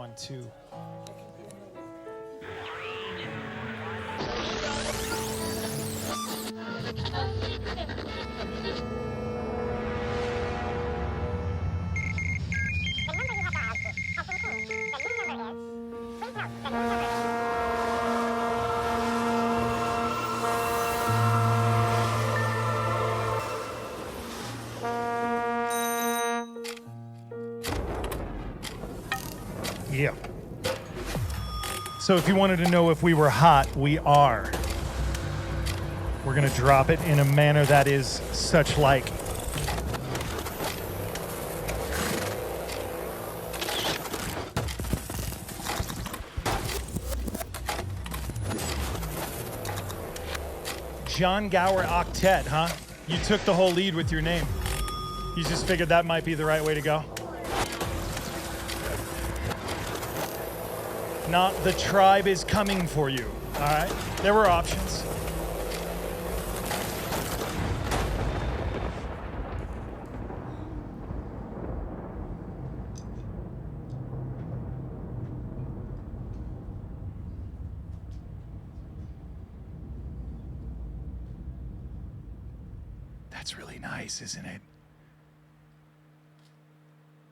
one, two. Yeah. So if you wanted to know if we were hot, we are. We're going to drop it in a manner that is such like. John Gauer Octet, huh? You took the whole lead with your name. You just figured that might be the right way to go. Not the tribe is coming for you, all right? There were options. That's really nice, isn't it?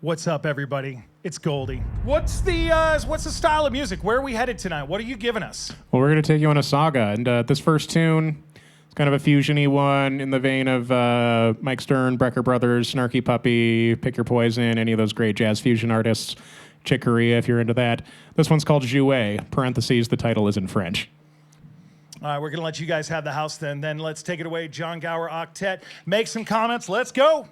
What's up, everybody? It's Goldie. What's the style of music? Where are we headed tonight? What are you giving us? Well, we're going to take you on a saga, and this first tune, it's kind of a fusion-y one in the vein of Mike Stern, Brecker Brothers, Snarky Puppy, Pick Your Poison, any of those great jazz fusion artists, Chick Corea, if you're into that. This one's called Jouer, parentheses, the title is in French. All right, we're going to let you guys have the house then. Then let's take it away, John Gauer Octet. Make some comments. Let's go.